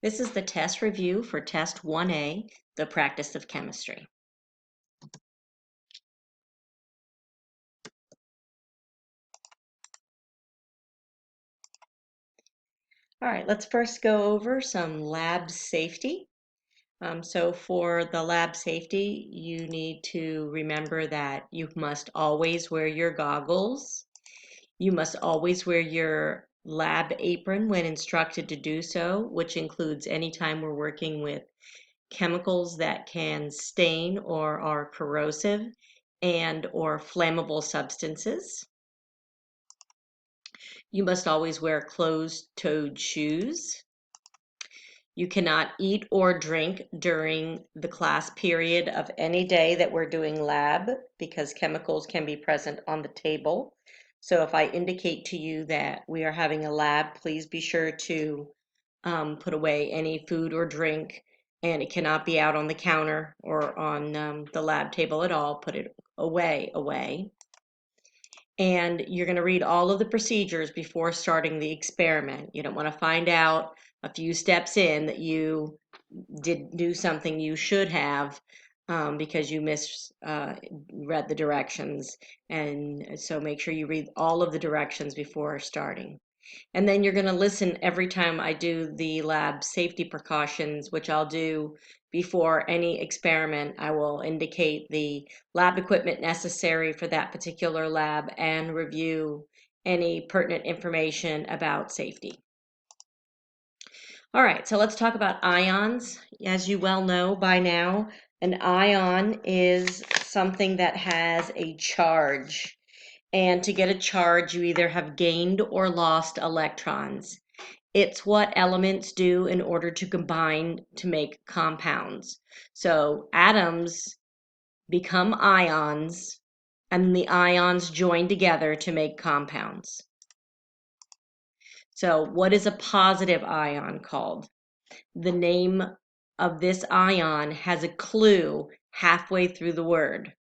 This is the test review for Test 1A, the practice of chemistry. All right, let's first go over some lab safety. So for the lab safety, you need to remember that you must always wear your goggles. You must always wear your lab apron when instructed to do so, which includes anytime we're working with chemicals that can stain or are corrosive and or flammable substances. You must always wear closed-toed shoes. You cannot eat or drink during the class period of any day that we're doing lab because chemicals can be present on the table. So if I indicate to you that we are having a lab, please be sure to put away any food or drink, and it cannot be out on the counter or on the lab table at all. Put it away. And you're going to read all of the procedures before starting the experiment. You don't want to find out a few steps in that you did do something you should have because you misread the directions. And so make sure you read all of the directions before starting. And then you're going to listen every time I do the lab safety precautions, which I'll do before any experiment. I will indicate the lab equipment necessary for that particular lab and review any pertinent information about safety. All right, so let's talk about ions. As you well know by now, an ion is something that has a charge. And to get a charge, you either have gained or lost electrons. It's what elements do in order to combine to make compounds. So atoms become ions, and the ions join together to make compounds. So what is a positive ion called? The name of this ion has a clue halfway through the word.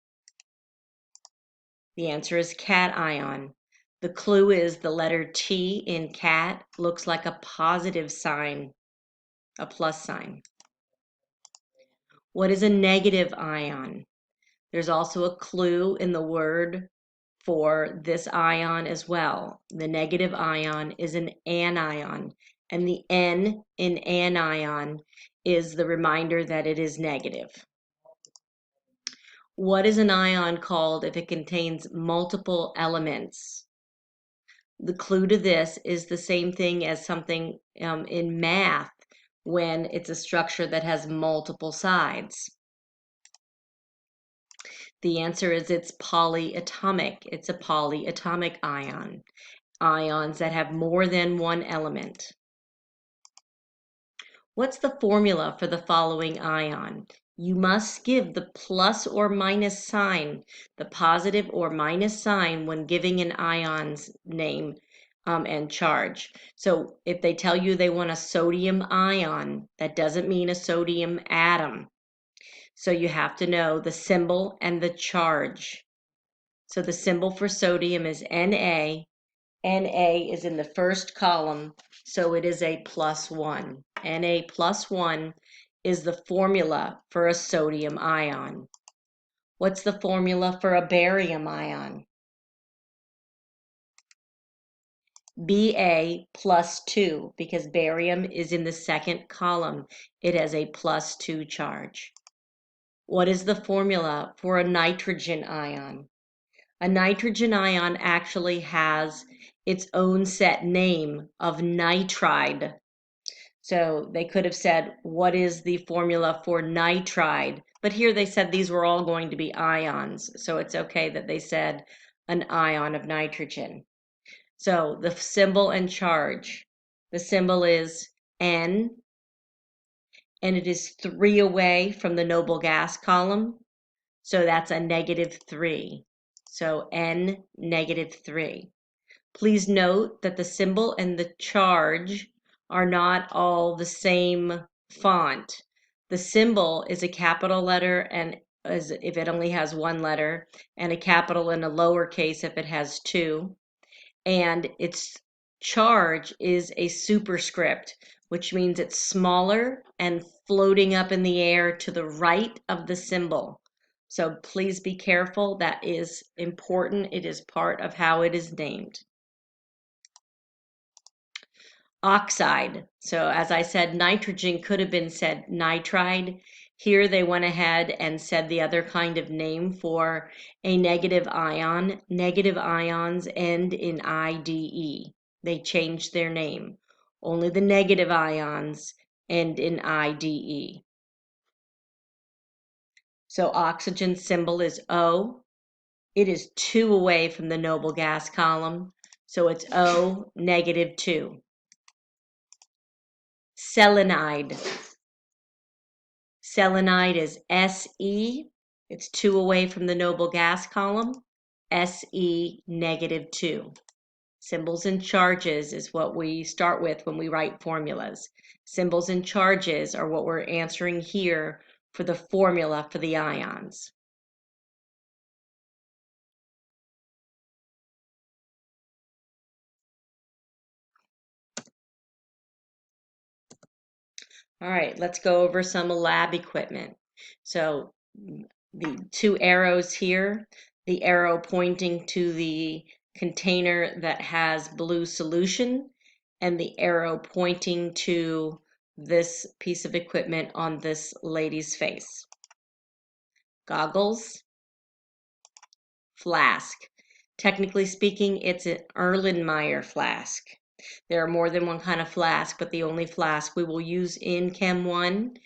The answer is cation. The clue is the letter T in cat looks like a positive sign, a plus sign. What is a negative ion? There's also a clue in the word for this ion as well. The negative ion is an anion, and the N in anion is the reminder that it is negative. What is an ion called if it contains multiple elements? The clue to this is the same thing as something in math when it's a structure that has multiple sides. The answer is it's polyatomic. It's a polyatomic ion. Ions that have more than one element. What's the formula for the following ion? You must give the plus or minus sign, the positive or minus sign when giving an ion's name and charge. So if they tell you they want a sodium ion, that doesn't mean a sodium atom. So you have to know the symbol and the charge. So the symbol for sodium is Na. Na is in the first column, so it is a +1. Na +1 is the formula for a sodium ion. What's the formula for a barium ion? Ba +2, because barium is in the second column. It has a +2 charge. What is the formula for a nitrogen ion? A nitrogen ion actually has its own set name of nitride. So they could have said, what is the formula for nitride? But here they said these were all going to be ions. So it's okay that they said an ion of nitrogen. So the symbol and charge. The symbol is N, and it is 3 away from the noble gas column. So that's a -3. So N -3. Please note that the symbol and the charge are not all the same font. The symbol is a capital letter and if it only has one letter, and a capital and a lowercase if it has two. And its charge is a superscript, which means it's smaller and floating up in the air to the right of the symbol. So please be careful. That is important. It is part of how it is named. Oxide. So as I said, nitrogen could have been said nitride. Here they went ahead and said the other kind of name for a negative ion. Negative ions end in IDE. They changed their name. Only the negative ions end in IDE. So oxygen symbol is O. It is 2 away from the noble gas column. So it's O, negative 2. Selenide. Selenide is Se. It's 2 away from the noble gas column. Se, negative 2. Symbols and charges is what we start with when we write formulas. Symbols and charges are what we're answering here for the formula for the ions. All right, let's go over some lab equipment. So the 2 arrows here, the arrow pointing to the container that has blue solution, and the arrow pointing to this piece of equipment on this lady's face. Goggles, flask. Technically speaking, it's an Erlenmeyer flask. There are more than one kind of flask, but the only flask we will use in Chem 1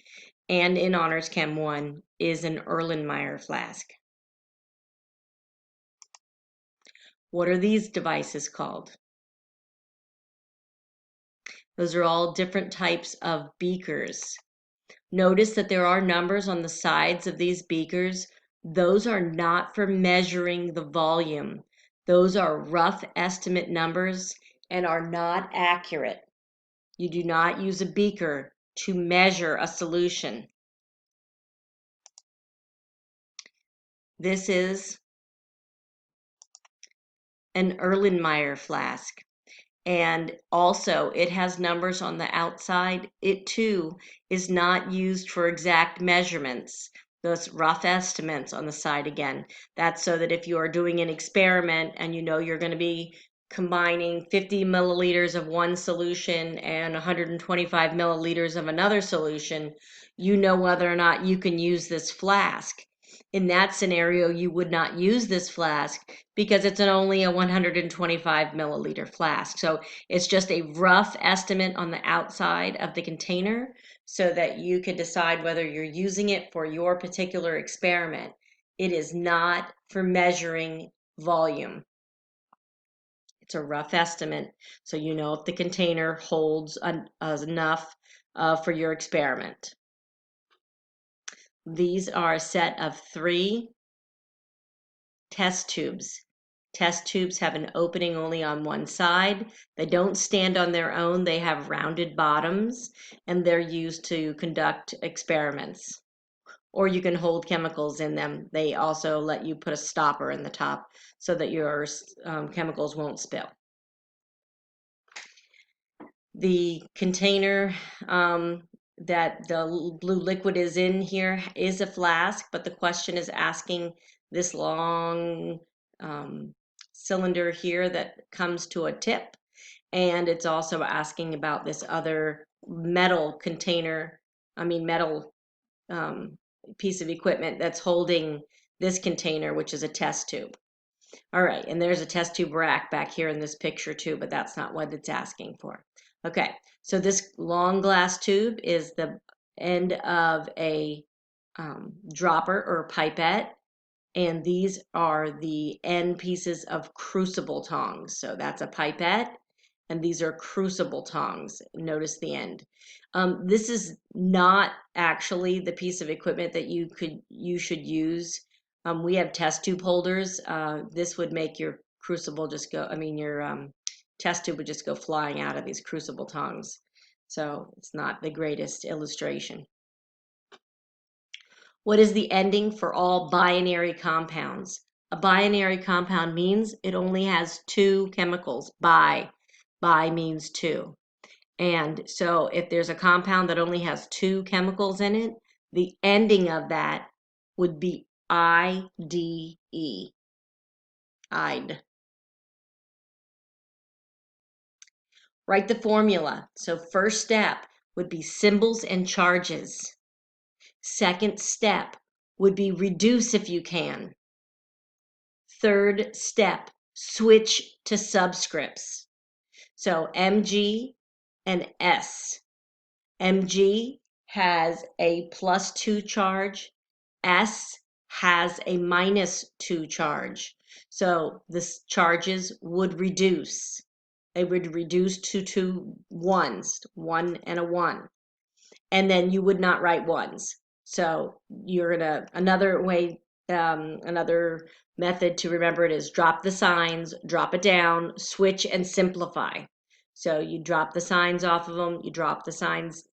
and in Honors Chem 1 is an Erlenmeyer flask. What are these devices called? Those are all different types of beakers. Notice that there are numbers on the sides of these beakers. Those are not for measuring the volume. Those are rough estimate numbers and are not accurate. You do not use a beaker to measure a solution. This is an Erlenmeyer flask. And also it has numbers on the outside. It too is not used for exact measurements. Those rough estimates on the side again. That's so that if you are doing an experiment and you know you're going to be combining 50 milliliters of one solution and 125 milliliters of another solution, you know whether or not you can use this flask. In that scenario, you would not use this flask because it's only a 125 milliliter flask. So it's just a rough estimate on the outside of the container so that you can decide whether you're using it for your particular experiment. It is not for measuring volume. It's a rough estimate, so you know if the container holds enough for your experiment. These are a set of 3 test tubes. Test tubes have an opening only on one side. They don't stand on their own. They have rounded bottoms, and they're used to conduct experiments. Or you can hold chemicals in them. They also let you put a stopper in the top so that your chemicals won't spill. The container that the blue liquid is in here is a flask, but the question is asking this long cylinder here that comes to a tip, and it's also asking about this other metal container, metal piece of equipment that's holding this container, which is a test tube. All right, and there's a test tube rack back here in this picture too, but that's not what it's asking for. Okay, so this long glass tube is the end of a dropper or pipette, and these are the end pieces of crucible tongs. So that's a pipette, and these are crucible tongs. Notice the end. This is not actually the piece of equipment that you should use. We have test tube holders. This would make your crucible just go, your test tube would just go flying out of these crucible tongs. So it's not the greatest illustration. What is the ending for all binary compounds? A binary compound means it only has 2 chemicals. Bi means 2. And so if there's a compound that only has 2 chemicals in it, the ending of that would be IDE, IDE. Write the formula. So first step would be symbols and charges. Second step would be reduce if you can. Third step, switch to subscripts. So Mg and S. Mg has a +2 charge. S has a -2 charge. So the charges would reduce. They would reduce to 2 ones, 1 and a 1. And then you would not write ones. So you're gonna, another way, another method to remember it is drop the signs, drop it down, switch and simplify. So you drop the signs off of them, you drop the signs,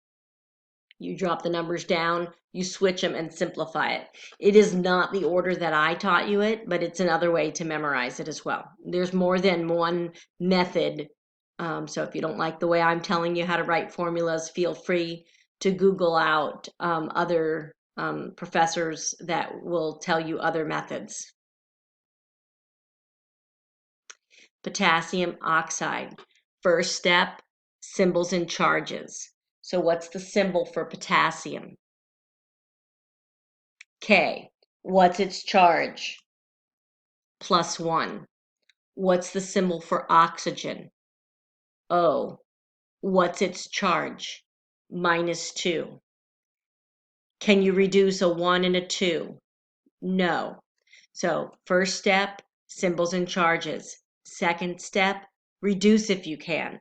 you drop the numbers down, you switch them and simplify it. It is not the order that I taught you it, but it's another way to memorize it as well. There's more than one method. So if you don't like the way I'm telling you how to write formulas, feel free to Google out other professors that will tell you other methods. Potassium oxide. First step, symbols and charges. So what's the symbol for potassium? K. What's its charge? +1. What's the symbol for oxygen? O. What's its charge? -2. Can you reduce a 1 and a 2? No. So first step, symbols and charges. Second step, reduce if you can.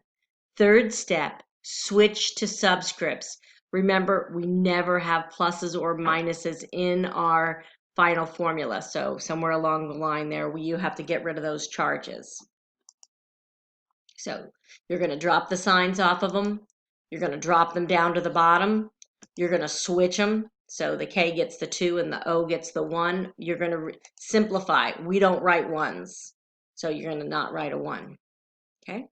Third step, switch to subscripts. Remember, we never have pluses or minuses in our final formula. So somewhere along the line there, you have to get rid of those charges. So you're going to drop the signs off of them. You're going to drop them down to the bottom. You're going to switch them. So the K gets the 2 and the O gets the 1. You're going to simplify. We don't write ones. So you're going to not write a 1. Okay?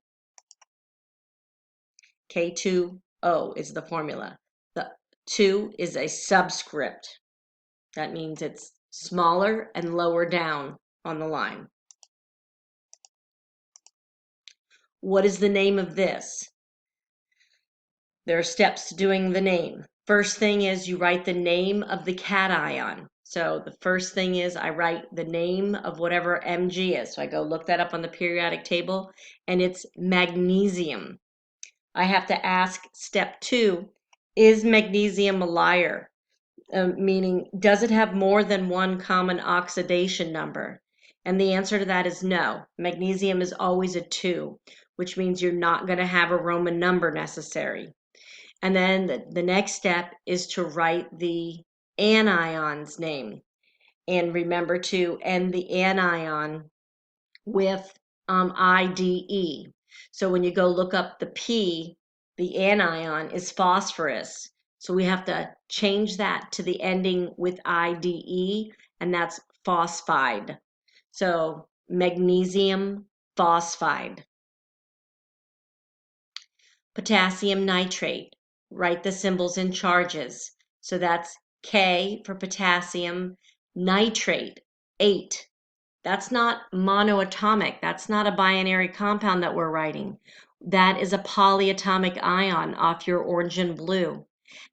K2O is the formula. The 2 is a subscript. That means it's smaller and lower down on the line. What is the name of this? There are steps to doing the name. First thing is you write the name of the cation. So the first thing is I write the name of whatever Mg is. So I go look that up on the periodic table, and it's magnesium. I have to ask step 2, is magnesium a liar? Meaning, does it have more than one common oxidation number? And the answer to that is no. Magnesium is always a 2, which means you're not going to have a Roman number necessary. And then the next step is to write the anion's name. And remember to end the anion with IDE. So when you go look up the P, the anion is phosphorus. So we have to change that to the ending with IDE, and that's phosphide. So magnesium phosphide. Potassium nitrate. Write the symbols and charges. So that's K for potassium, nitrate, 8. That's not monoatomic. That's not a binary compound that we're writing. That is a polyatomic ion off your orange and blue.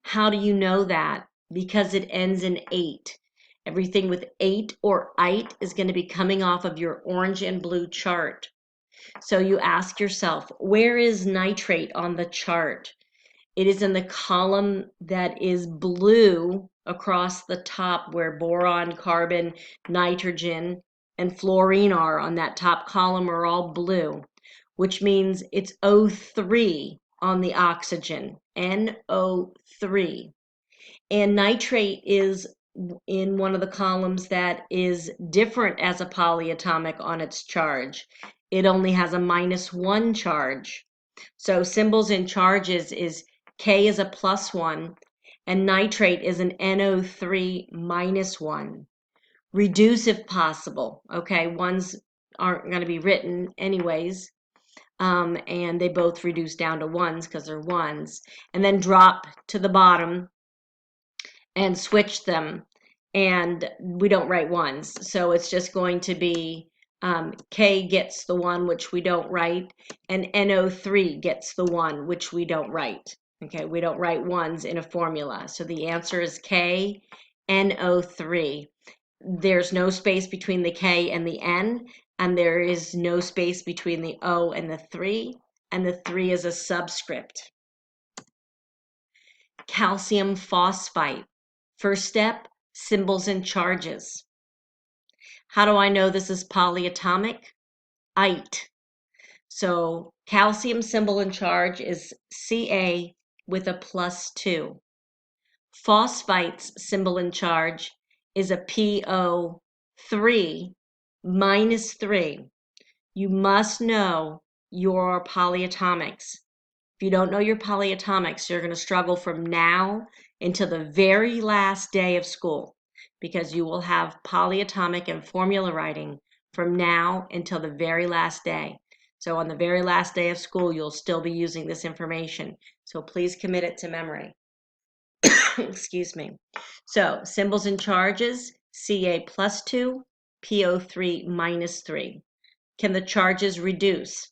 How do you know that? Because it ends in 8. Everything with 8 or ite is going to be coming off of your orange and blue chart. So you ask yourself, where is nitrate on the chart? It is in the column that is blue across the top where boron, carbon, nitrogen, and fluorine are on that top column are all blue, which means it's O3 on the oxygen, NO3. And nitrate is in one of the columns that is different as a polyatomic on its charge. It only has a -1 charge. So symbols and charges is K is a +1 and nitrate is an NO3 -1. Reduce if possible. Okay, ones aren't going to be written anyways. and they both reduce down to ones because they're ones, and then drop to the bottom and switch them, and we don't write ones. So it's just going to be K gets the one, which we don't write, and NO3 gets the one, which we don't write. Okay, we don't write ones in a formula. So the answer is K, NO3. There's no space between the K and the N, and there is no space between the O and the 3, and the 3 is a subscript. Calcium phosphite. First step, symbols and charges. How do I know this is polyatomic? Ite. So calcium symbol and charge is Ca with a +2. Phosphite's symbol and charge is a PO3 -3. You must know your polyatomics. If you don't know your polyatomics, you're going to struggle from now until the very last day of school, because you will have polyatomic and formula writing from now until the very last day. So on the very last day of school, you'll still be using this information. So please commit it to memory. Excuse me. So symbols and charges, Ca +2, PO3 -3. Can the charges reduce?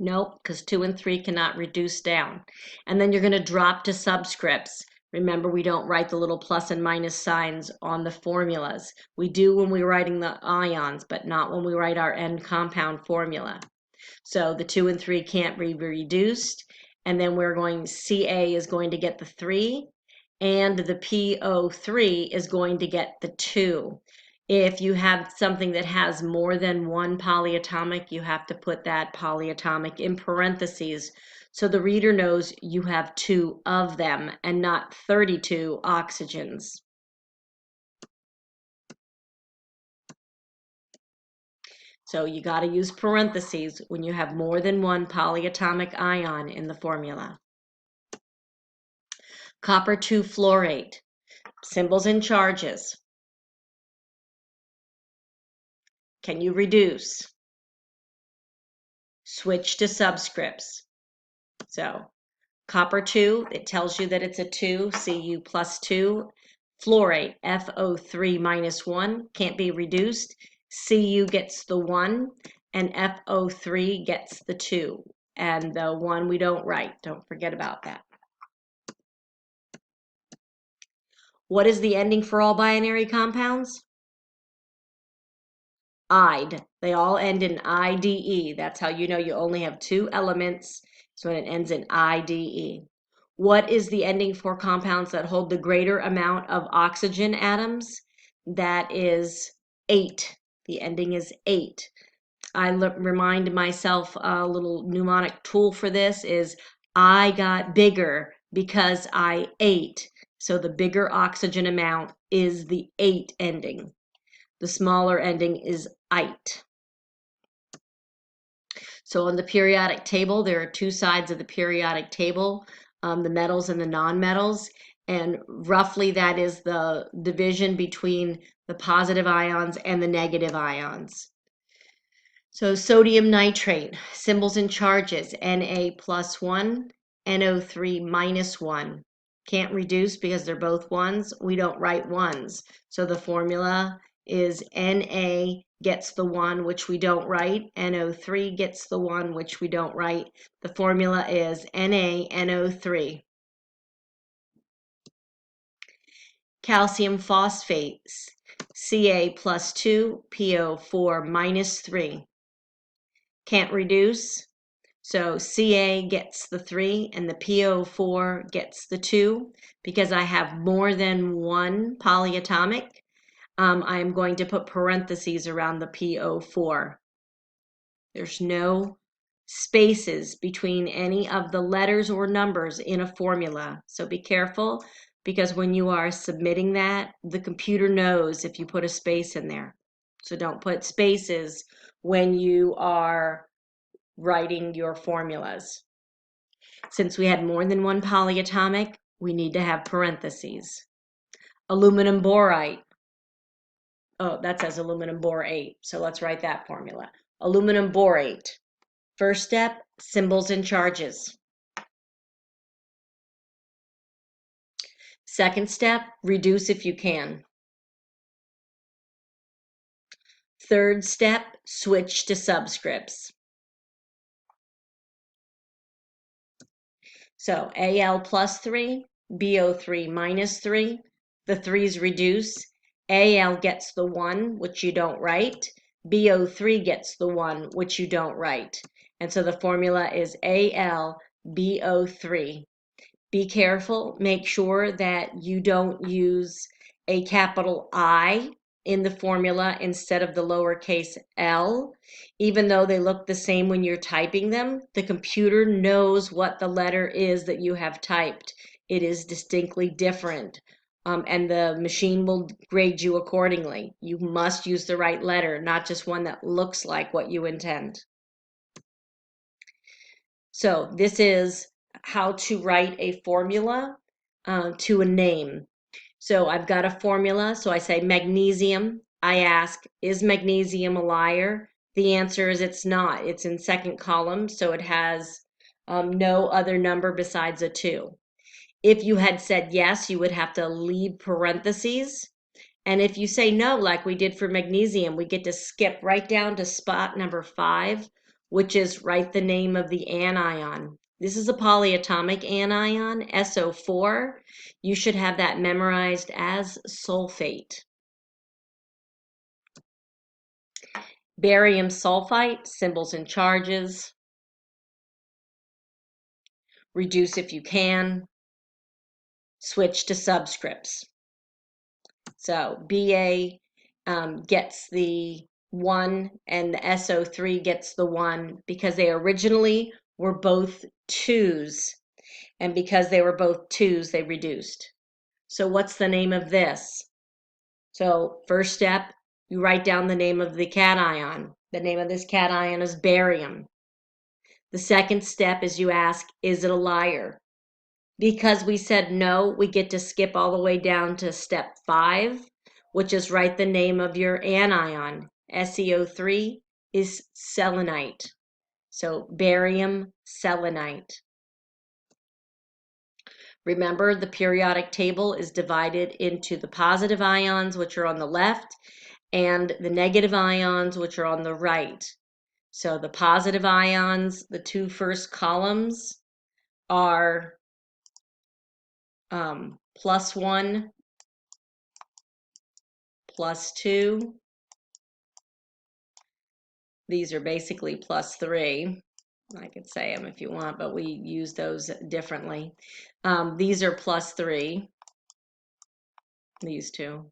Nope, because 2 and 3 cannot reduce down. And then you're going to drop to subscripts. Remember, we don't write the little plus and minus signs on the formulas. We do when we're writing the ions, but not when we write our end compound formula. So the 2 and 3 can't be reduced. And then we're going, Ca is going to get the 3, and the PO3 is going to get the 2. If you have something that has more than one polyatomic, you have to put that polyatomic in parentheses so the reader knows you have 2 of them and not 32 oxygens. So you got to use parentheses when you have more than one polyatomic ion in the formula. Copper 2 fluorate. Symbols and charges. Can you reduce? Switch to subscripts. So copper 2, it tells you that it's a 2, Cu +2. Fluorate, FO3 -1, can't be reduced. Cu gets the 1, and FO3 gets the 2. And the 1 we don't write. Don't forget about that. What is the ending for all binary compounds? IDE. They all end in IDE. That's how you know you only have 2 elements. So when it ends in IDE. What is the ending for compounds that hold the greater amount of oxygen atoms? That is 8. The ending is 8. I remind myself a little mnemonic tool for this is I got bigger because I ate. So the bigger oxygen amount is the 8 ending. The smaller ending is ite. So on the periodic table, there are 2 sides of the periodic table, the metals and the nonmetals, and roughly that is the division between the positive ions and the negative ions. So sodium nitrate, symbols and charges, Na +1, NO3 -1. Can't reduce because they're both ones. We don't write ones. So the formula is Na gets the 1, which we don't write. NO3 gets the 1, which we don't write. The formula is NaNO3. Calcium phosphates, Ca +2, PO4 -3. Can't reduce. So Ca gets the 3 and the PO4 gets the 2. Because I have more than one polyatomic, I'm going to put parentheses around the PO4. There's no spaces between any of the letters or numbers in a formula. So be careful, because when you are submitting that, the computer knows if you put a space in there. So don't put spaces when you are writing your formulas. Since we had more than one polyatomic, we need to have parentheses. Aluminum borate. Oh, that says aluminum borate, so let's write that formula. Aluminum borate. First step, symbols and charges. Second step, reduce if you can. Third step, switch to subscripts. So Al plus 3, BO3 minus 3, the 3's reduce. Al gets the 1, which you don't write. BO3 gets the 1, which you don't write. And so the formula is AlBO3. Be careful, make sure that you don't use a capital I in the formula instead of the lowercase l. Even though they look the same when you're typing them, the computer knows what the letter is that you have typed. It is distinctly different, and the machine will grade you accordingly. You must use the right letter, not just one that looks like what you intend. So this is how to write a formula to a name. So I've got a formula, so I say magnesium. I ask, is magnesium a liar? The answer is it's not. It's in second column, so it has no other number besides a 2. If you had said yes, you would have to leave parentheses. And if you say no, like we did for magnesium, we get to skip right down to spot number 5, which is write the name of the anion. This is a polyatomic anion, SO4. You should have that memorized as sulfate. Barium sulfite, symbols and charges. Reduce if you can. Switch to subscripts. So BA gets the 1 and the SO3 gets the 1 because they originally were both 2's, and because they were both 2's, they reduced. So what's the name of this? So first step, you write down the name of the cation. The name of this cation is barium. The second step is you ask, is it a liar? Because we said no, we get to skip all the way down to step 5, which is write the name of your anion. SeO3 is selenite. So barium selenite. Remember, the periodic table is divided into the positive ions, which are on the left, and the negative ions, which are on the right. So the positive ions, the 2 first columns are +1, +2. These are basically +3. I could say them if you want, but we use those differently. These are +3, these 2.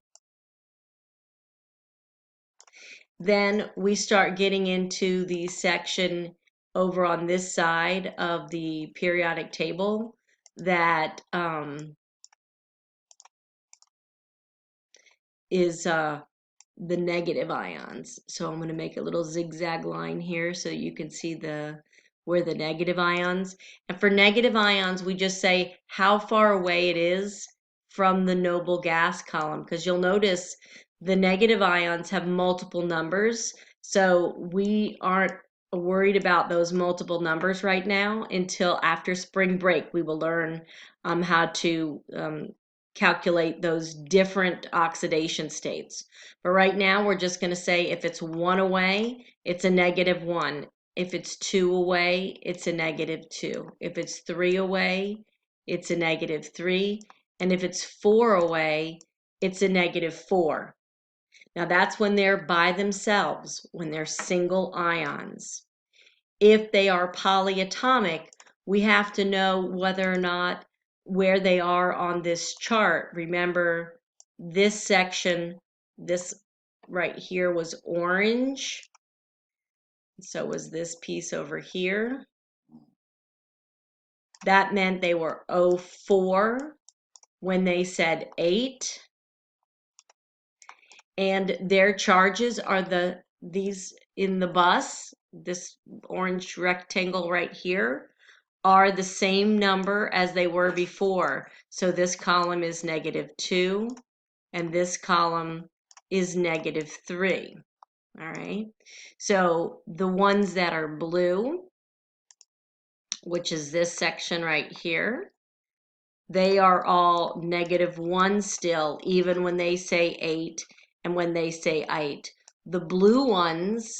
Then we start getting into the section over on this side of the periodic table that is the negative ions. So I'm going to make a little zigzag line here so you can see where the negative ions. And for negative ions, we just say how far away it is from the noble gas column, because you'll notice the negative ions have multiple numbers. So we aren't worried about those multiple numbers right now until after spring break. We will learn how to calculate those different oxidation states. But right now, we're just going to say if it's 1 away, it's a -1. If it's 2 away, it's a -2. If it's 3 away, it's a -3. And if it's 4 away, it's a -4. Now that's when they're by themselves, when they're single ions. If they are polyatomic, we have to know whether or not where they are on this chart. Remember, this section, this right here was orange. So was this piece over here. That meant they were O4 when they said 8. And their charges are these in the bus, this orange rectangle right here, are the same number as they were before. So this column is -2 and this column is -3. All right. So the ones that are blue which is this section right here, they are all -1 still, even when they say 8 and when they say 8. The blue ones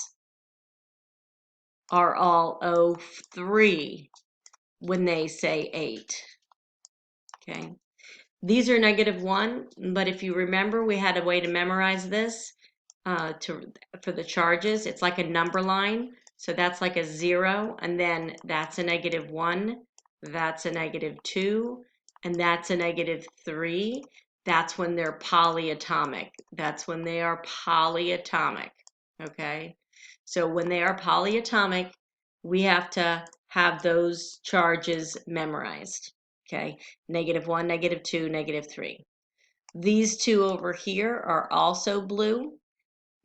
are all O3 when they say 8. Okay. These are -1, but if you remember, we had a way to memorize this for the charges. It's like a number line. So that's like a 0, and then that's a -1, that's a -2, and that's a -3. That's when they're polyatomic. That's when they are polyatomic. Okay? So when they are polyatomic, we have to have those charges memorized. Okay? -1, -2, -3. These two over here are also blue.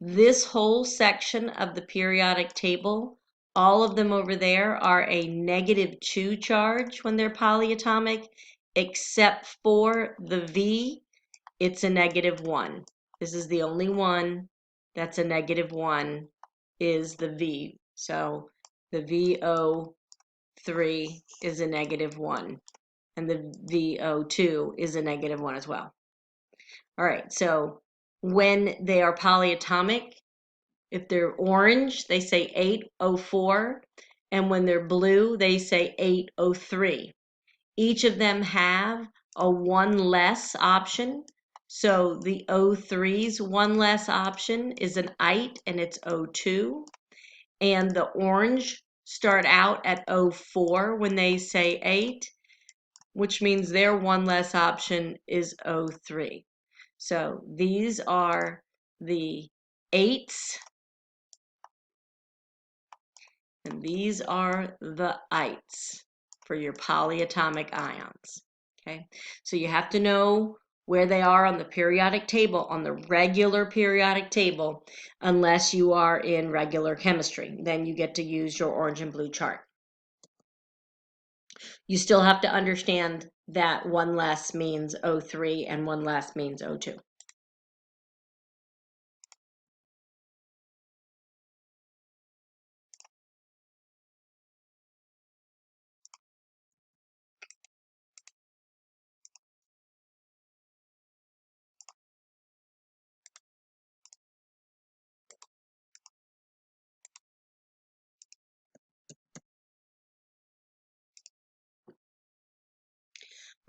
This whole section of the periodic table, all of them over there are a -2 charge when they're polyatomic, except for the V, it's a -1. This is the only one that's a -1 is the V. So the VO3 is a -1, and the VO2 is a -1 as well. All right, so when they are polyatomic, if they're orange, they say 8O4, and when they're blue, they say 8O3. Each of them have a one less option. So the O3's one less option is an ite, and it's O2. And the orange start out at O4 when they say 8, which means their one less option is O3. So these are the 8s, and these are the ites for your polyatomic ions. Okay, so you have to know where they are on the periodic table, on the regular periodic table, unless you are in regular chemistry. Then you get to use your orange and blue chart. You still have to understand that one less means O3 and one less means O2.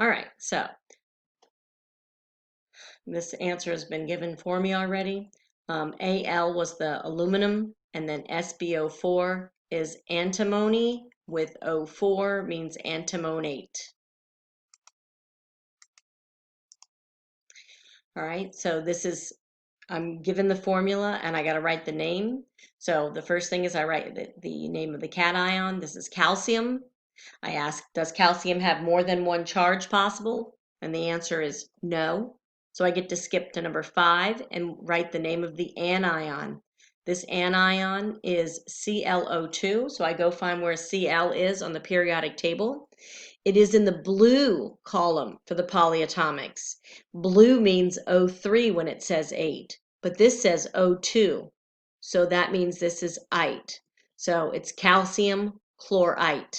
All right, so this answer has been given for me already. Al was the aluminum, and then SbO4 is antimony with O4 means antimonate. All right, so this is, I'm given the formula and I got to write the name. So the first thing is I write the name of the cation. This is calcium. I ask, does calcium have more than one charge possible? And the answer is no. So I get to skip to number 5 and write the name of the anion. This anion is ClO2. So I go find where Cl is on the periodic table. It is in the blue column for the polyatomics. Blue means O3 when it says 8, but this says O2. So that means this is ite. So it's calcium chloride.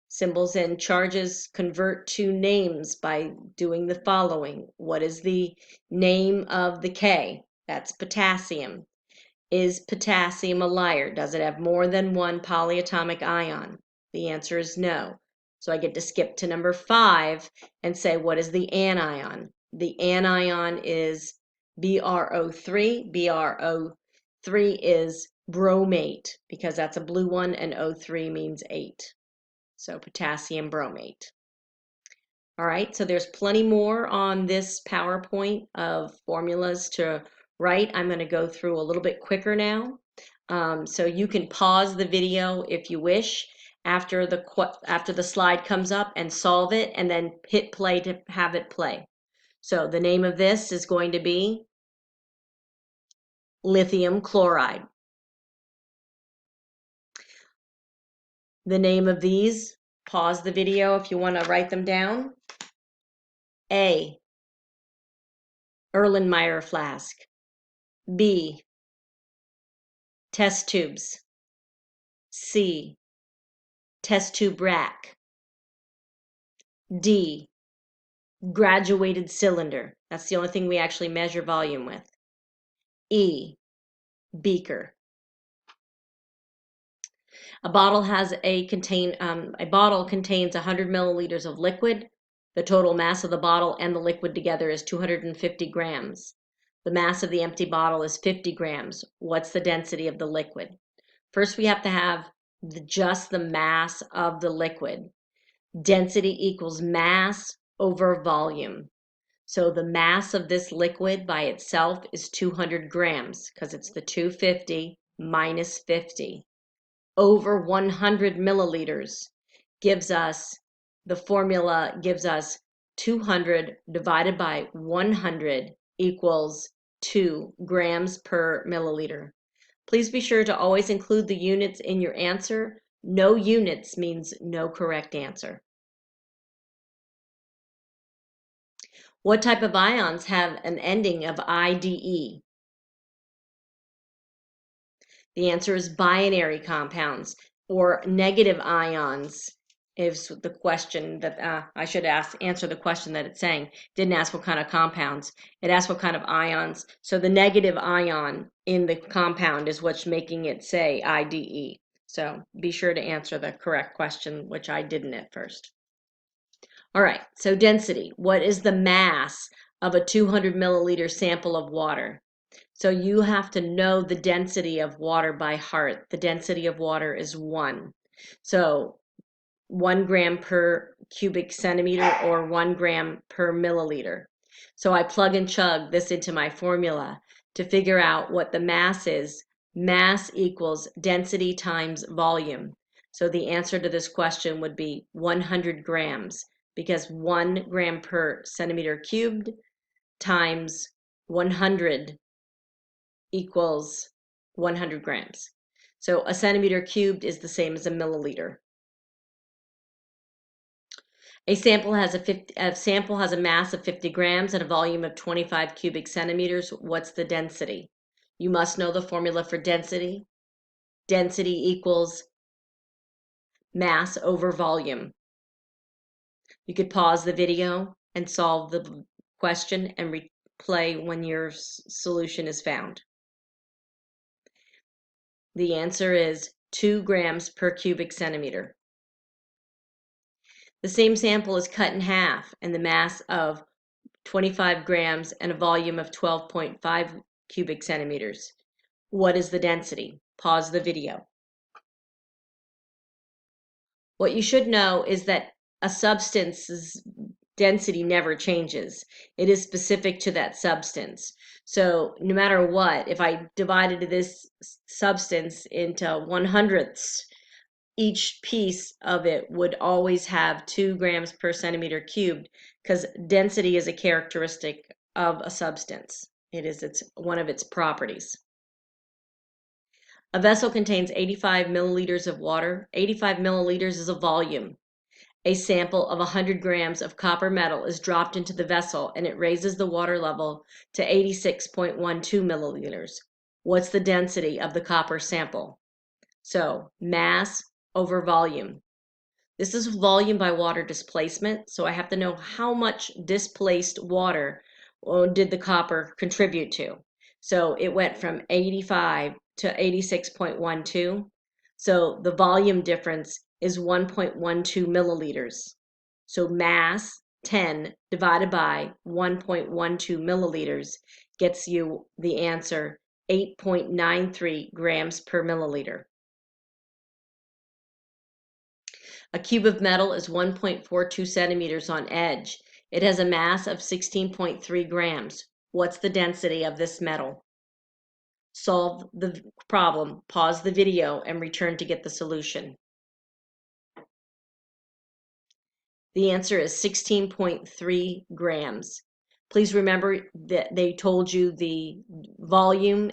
Symbols and charges convert to names by doing the following. What is the name of the K? That's potassium. Is potassium a liar? Does it have more than one polyatomic ion? The answer is no. So I get to skip to number 5 and say, what is the anion? The anion is BrO3. BrO3 is bromate because that's a blue one, and O3 means 8. So potassium bromate. All right, so there's plenty more on this PowerPoint of formulas to write. I'm going to go through a little bit quicker now. So you can pause the video if you wish after the slide comes up and solve it, and then hit play to have it play. So the name of this is going to be lithium chloride. The name of these, pause the video if you want to write them down. A, Erlenmeyer flask. B, test tubes. C, test tube rack. D, graduated cylinder. That's the only thing we actually measure volume with. E, beaker. A bottle contains 100 milliliters of liquid. The total mass of the bottle and the liquid together is 250 grams. The mass of the empty bottle is 50 grams. What's the density of the liquid? First, we have to have just the mass of the liquid. Density equals mass over volume. So the mass of this liquid by itself is 200 grams because it's the 250 minus 50. Over 100 milliliters gives us, the formula gives us 200 divided by 100 equals 2 grams per milliliter. Please be sure to always include the units in your answer. No units means no correct answer. What type of ions have an ending of IDE? The answer is binary compounds, or negative ions is the question that I should answer the question that it's saying. Didn't ask what kind of compounds. It asked what kind of ions. So the negative ion in the compound is what's making it say IDE. So be sure to answer the correct question, which I didn't at first. All right, so density. What is the mass of a 200 milliliter sample of water? So you have to know the density of water by heart. The density of water is 1. So 1 gram per cubic centimeter or 1 gram per milliliter. So I plug and chug this into my formula to figure out what the mass is. Mass equals density times volume. So the answer to this question would be 100 grams because 1 gram per centimeter cubed times 100 equals 100 grams. So a centimeter cubed is the same as a milliliter. A sample has a mass of 50 grams and a volume of 25 cubic centimeters. What's the density? You must know the formula for density. Density equals mass over volume. You could pause the video and solve the question and replay when your solution is found. The answer is 2 grams per cubic centimeter. The same sample is cut in half and the mass of 25 grams and a volume of 12.5 cubic centimeters. What is the density? Pause the video. What you should know is that a substance's density never changes. It is specific to that substance. So no matter what, if I divided this substance into 1/100ths, each piece of it would always have 2 grams per centimeter cubed because density is a characteristic of a substance. It's one of its properties. A vessel contains 85 milliliters of water. 85 milliliters is a volume. A sample of 100 grams of copper metal is dropped into the vessel and it raises the water level to 86.12 milliliters. What's the density of the copper sample? So mass over volume. This is volume by water displacement, so I have to know how much displaced water did the copper contribute to. So it went from 85 to 86.12. So the volume difference is 1.12 milliliters. So mass 10 divided by 1.12 milliliters gets you the answer 8.93 grams per milliliter. A cube of metal is 1.42 centimeters on edge. It has a mass of 16.3 grams. What's the density of this metal? Solve the problem, pause the video, and return to get the solution. The answer is 16.3 grams. Please remember that they told you the volume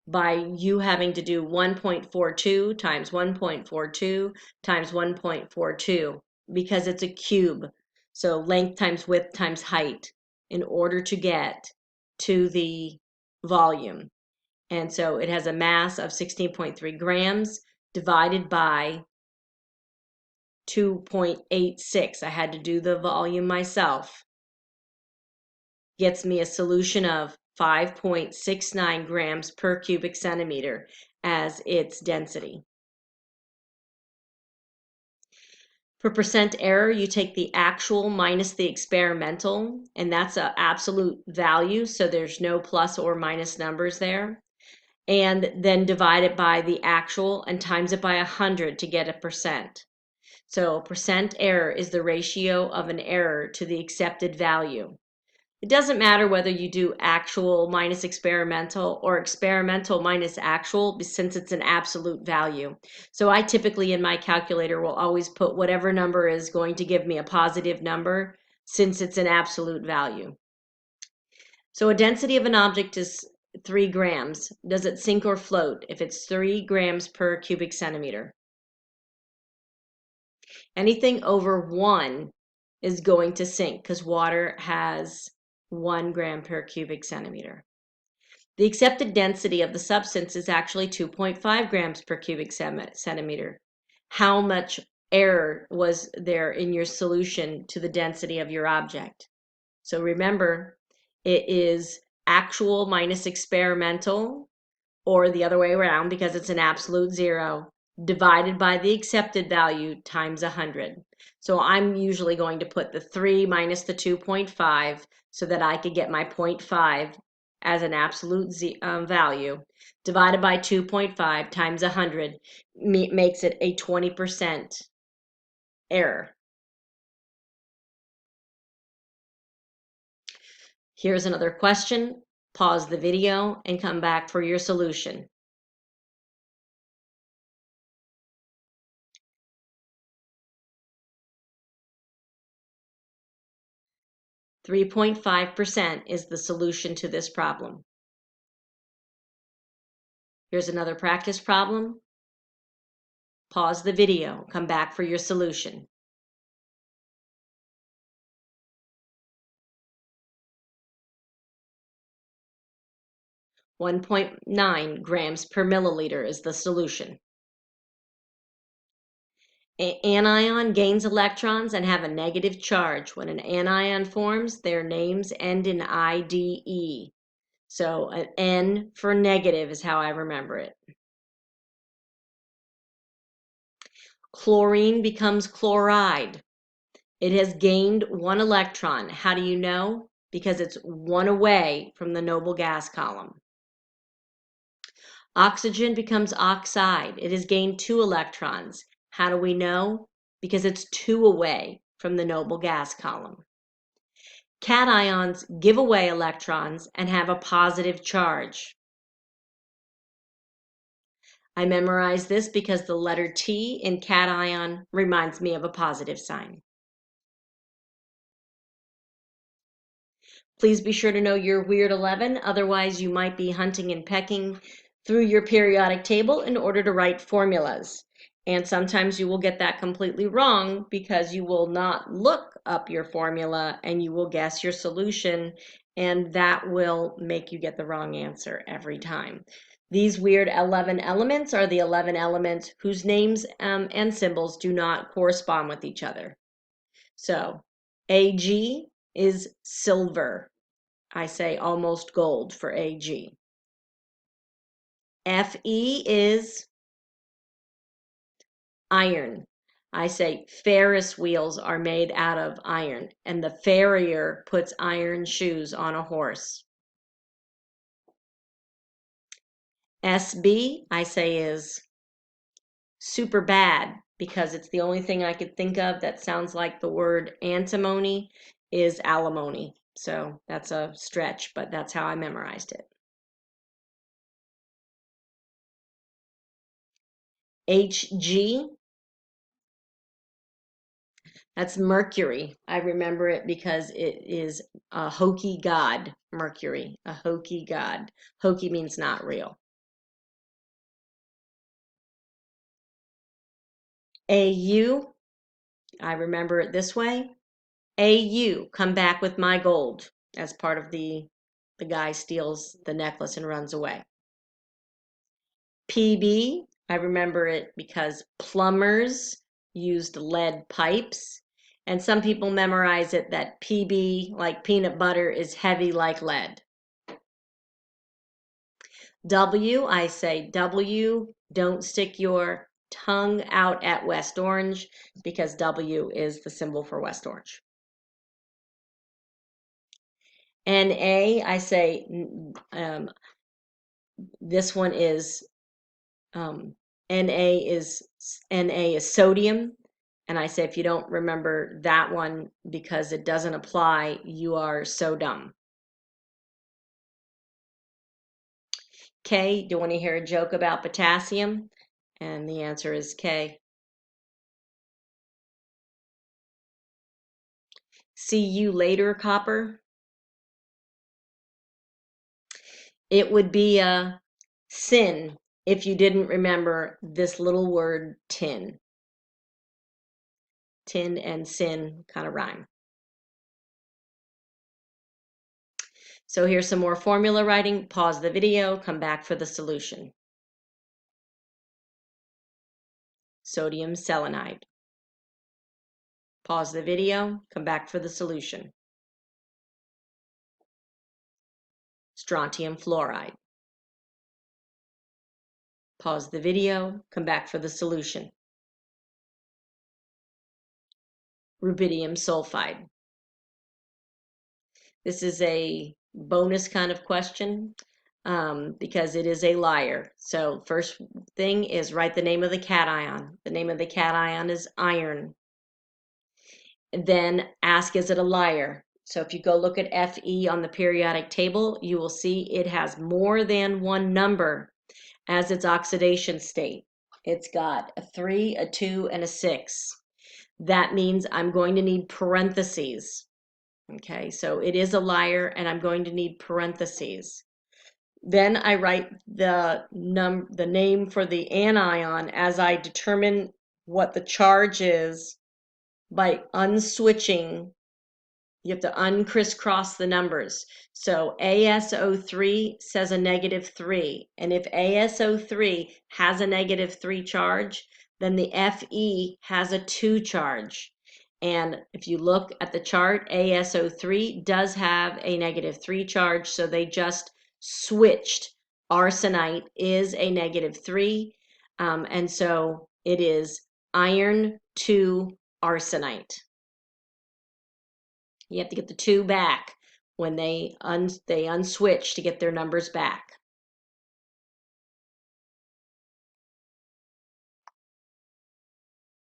by you having to do 1.42 times 1.42 times 1.42 because it's a cube. So length times width times height in order to get to the volume. And so it has a mass of 16.3 grams. divided by 2.86. I had to do the volume myself. Gets me a solution of 5.69 grams per cubic centimeter as its density. For percent error, you take the actual minus the experimental, and that's an absolute value, so there's no plus or minus numbers there. And then divide it by the actual and times it by 100 to get a percent. So percent error is the ratio of an error to the accepted value. It doesn't matter whether you do actual minus experimental or experimental minus actual, since it's an absolute value. So I typically in my calculator will always put whatever number is going to give me a positive number, since it's an absolute value. So a density of an object is 3 grams. Does it sink or float if it's 3 grams per cubic centimeter? Anything over 1 is going to sink because water has 1 gram per cubic centimeter. The accepted density of the substance is actually 2.5 grams per cubic centimeter. How much error was there in your solution to the density of your object? So remember, it is actual minus experimental, or the other way around because it's an absolute zero, divided by the accepted value times 100. So I'm usually going to put the 3 minus the 2.5 so that I could get my 0.5 as an absolute value, divided by 2.5 times 100 makes it a 20% error. Here's another question. Pause the video and come back for your solution. .5% is the solution to this problem. Here's another practice problem. Pause the video, come back for your solution. .9 grams per milliliter is the solution. An anion gains electrons and have a negative charge. When an anion forms, their names end in IDE. So an N for negative is how I remember it. Chlorine becomes chloride. It has gained 1 electron. How do you know? Because it's 1 away from the noble gas column. Oxygen becomes oxide. It has gained 2 electrons. How do we know? Because it's 2 away from the noble gas column. Cations give away electrons and have a positive charge. I memorized this because the letter T in cation reminds me of a positive sign. Please be sure to know your weird 11, otherwise you might be hunting and pecking through your periodic table in order to write formulas. And sometimes you will get that completely wrong because you will not look up your formula and you will guess your solution, and that will make you get the wrong answer every time. These weird 11 elements are the 11 elements whose names and symbols do not correspond with each other. So Ag is silver. I say almost gold for Ag. Fe is iron. I say Ferris wheels are made out of iron, and the farrier puts iron shoes on a horse. Sb, I say, is super bad because it's the only thing I could think of that sounds like the word antimony is alimony. So that's a stretch, but that's how I memorized it. Hg, that's Mercury. I remember it because it is a hokey god, Mercury, a hokey god. Hokey means not real. Au, I remember it this way. Au, come back with my gold, as part of the guy steals the necklace and runs away. PB, I remember it because plumbers used lead pipes, and some people memorize it that PB, like peanut butter, is heavy like lead. W, I say W, don't stick your tongue out at West Orange because W is the symbol for West Orange. NA, I say this one is Na is sodium, and I say if you don't remember that one because it doesn't apply, you are so dumb. K, do you want to hear a joke about potassium? And the answer is K. See you later, copper. It would be a sin if you didn't remember this little word tin. Tin and sin kind of rhyme. So here's some more formula writing. Pause the video, come back for the solution. Sodium selenide. Pause the video, come back for the solution. Strontium fluoride. Pause the video, come back for the solution. Rubidium sulfide. This is a bonus kind of question because it is a liar. So first thing is write the name of the cation. The name of the cation is iron. And then ask, is it a liar? So if you go look at Fe on the periodic table, you will see it has more than one number as its oxidation state. It's got a 3, a 2, and a 6. That means I'm going to need parentheses. Okay, so it is a liar, and I'm going to need parentheses. Then I write the name for the anion as I determine what the charge is by unswitching. You have to uncrisscross the numbers. So ASO3 says a -3. And if ASO3 has a -3 charge, then the Fe has a 2 charge. And if you look at the chart, ASO3 does have a -3 charge, so they just switched. Arsenite is a -3, and so it is iron to arsenite. You have to get the 2 back when they unswitch to get their numbers back.